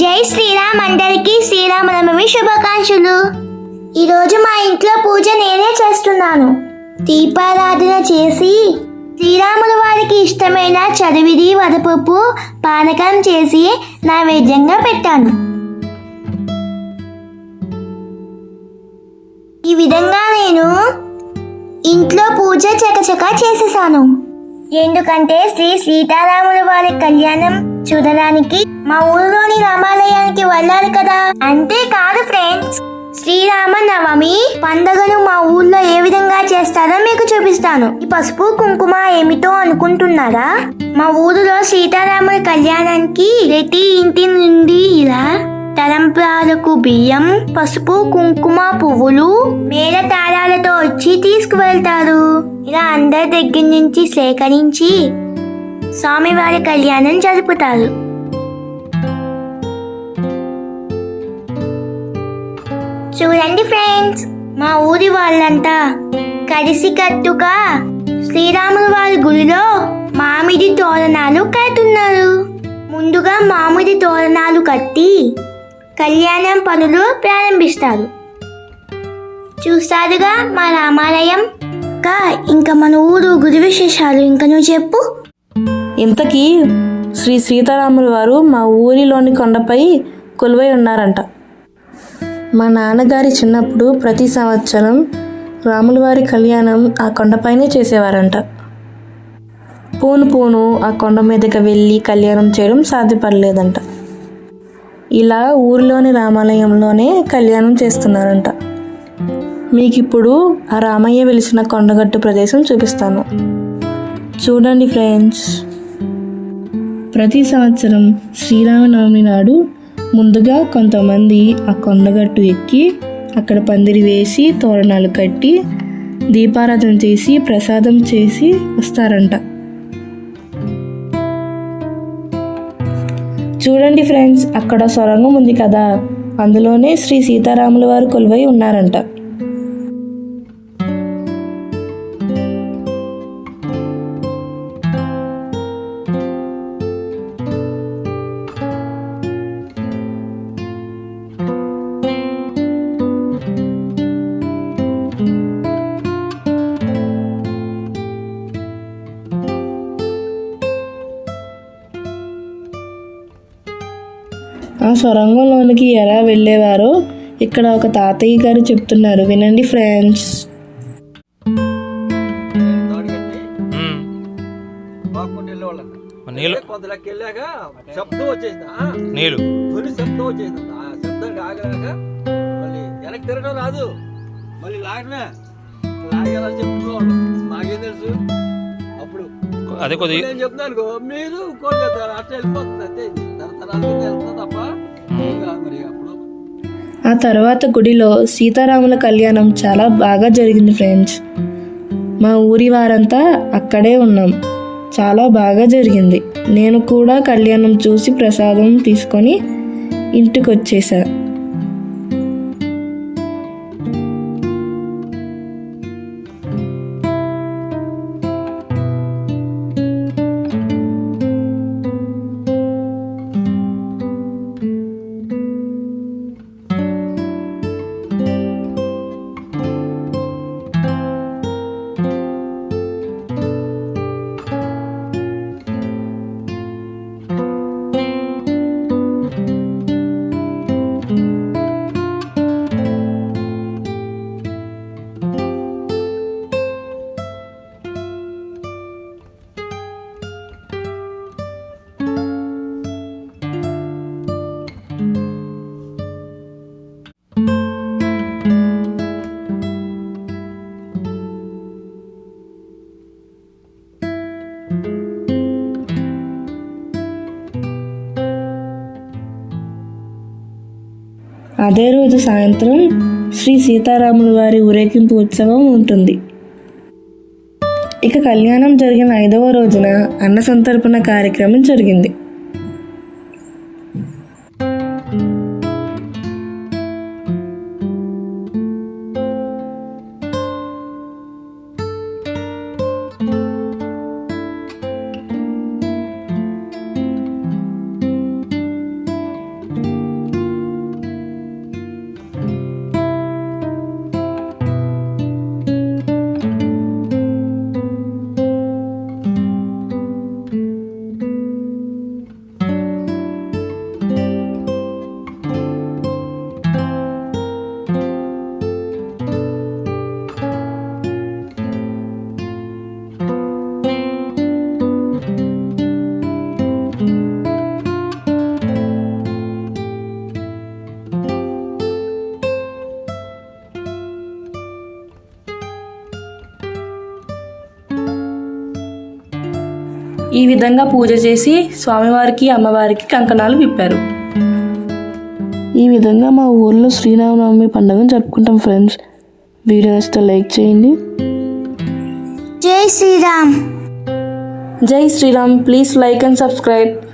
జై శ్రీరామ్. అందరికీ శ్రీరామనవమి శుభాకాంక్షలు. ఈరోజు మా ఇంట్లో పూజ నేనే చేస్తున్నాను. దీపారాధన చేసి శ్రీరాముల వారికి ఇష్టమైన చరివిడి వడపప్పు పానకం చేసి నైవేద్యంగా పెట్టాను. ఈ విధంగా నేను ఇంట్లో పూజ చకచకా చేసేసాను. ఎందుకంటే శ్రీ సీతారాముల వారి కళ్యాణం చూడడానికి మా ఊరిలోని రామాలయానికి వెళ్ళాలి కదా. అంతేకాదు ఫ్రెండ్స్, శ్రీరామ నవమి పండుగను మా ఊర్లో ఏ విధంగా చేస్తారో మీకు చూపిస్తాను. ఈ పసుపు కుంకుమ ఏమిటో అనుకుంటున్నారా? మా ఊరిలో సీతారాముల కళ్యాణానికి ప్రతి ఇంటి నుండి ఇలా తలంబ్రాలకు బియ్యం, పసుపు కుంకుమ పువ్వులు మేళ తాళాలతో వచ్చి తీసుకువెళ్తారు. ఇలా అందరి దగ్గర నుంచి సేకరించి స్వామివారి కళ్యాణం జరుపుతారు. చూడండి ఫ్రెండ్స్, మా ఊరి వాళ్ళంతా కలిసికట్టుగా శ్రీరాముల వారి గుడిలో మామిడి తోరణాలు కడుతున్నారు. ముందుగా మామిడి తోరణాలు కట్టి కళ్యాణం పనులు ప్రారంభిస్తారు. చూస్తారుగా మా రామాలయం. ఇంకా మన ఊరు గుడి విశేషాలు ఇంకా నువ్వు చెప్పు. ఇంతకీ శ్రీ సీతారాముల వారు మా ఊరిలోని కొండపై కొలువై ఉన్నారంట. మా నాన్నగారి చిన్నప్పుడు ప్రతి సంవత్సరం రాముల వారి కళ్యాణం ఆ కొండపైనే చేసేవారంట. పూను ఆ కొండ మీదకి వెళ్ళి కళ్యాణం చేయడం సాధ్యపడలేదంట. ఇలా ఊరిలోని రామాలయంలోనే కళ్యాణం చేస్తున్నారంట. మీకు ఇప్పుడు ఆ రామయ్య వెలిసిన కొండగట్టు ప్రదేశం చూపిస్తాను. చూడండి ఫ్రెండ్స్, ప్రతి సంవత్సరం శ్రీరామనవమి నాడు ముందుగా కొంతమంది ఆ కొండగట్టు ఎక్కి అక్కడ పందిరి వేసి తోరణాలు కట్టి దీపారాధన చేసి ప్రసాదం చేసి వస్తారంట. చూడండి ఫ్రెండ్స్, అక్కడ సొరంగం ఉంది కదా, అందులోనే శ్రీ సీతారాముల వారు కొలువై ఉన్నారంట. ఆ సొరంగంలోనికి ఎలా వెళ్ళేవారో ఇక్కడ ఒక తాతయ్య గారు చెప్తున్నారు, వినండి ఫ్రెండ్స్. రాదు మళ్ళీ లాగనే లాగేలా చెప్తున్నాడు. నాకేం తెలుసు. అప్పుడు అదే కొద్దిగా నేను చెప్తున్నాను, మీరు ఇంకోటి చెప్తారు, అట్లా వెళ్ళిపోతుంది. అంతే తరతరాలు వెళ్తుంది తప్ప మరి. అప్పుడు ఆ తర్వాత గుడిలో సీతారాముల కళ్యాణం చాలా బాగా జరిగింది ఫ్రెండ్స్. మా ఊరి వారంతా అక్కడే ఉన్నాం. చాలా బాగా జరిగింది. నేను కూడా కళ్యాణం చూసి ప్రసాదం తీసుకొని ఇంటికి వచ్చేసా. అదే రోజు సాయంత్రం శ్రీ సీతారాముల వారి ఊరేగింపు ఉత్సవం ఉంటుంది. ఇక కళ్యాణం జరిగిన 5వ రోజున అన్న సంతర్పణ కార్యక్రమం జరిగింది. ఈ విధంగా పూజ చేసి స్వామివారికి అమ్మవారికి కంకణాలు విప్పారు. ఈ విధంగా మా ఊర్లో శ్రీరామనవమి పండుగను జరుపుకుంటాం ఫ్రెండ్స్. వీడియో నచ్చితే లైక్ చేయండి. జై శ్రీరామ్. జై Shriram. Please like and subscribe.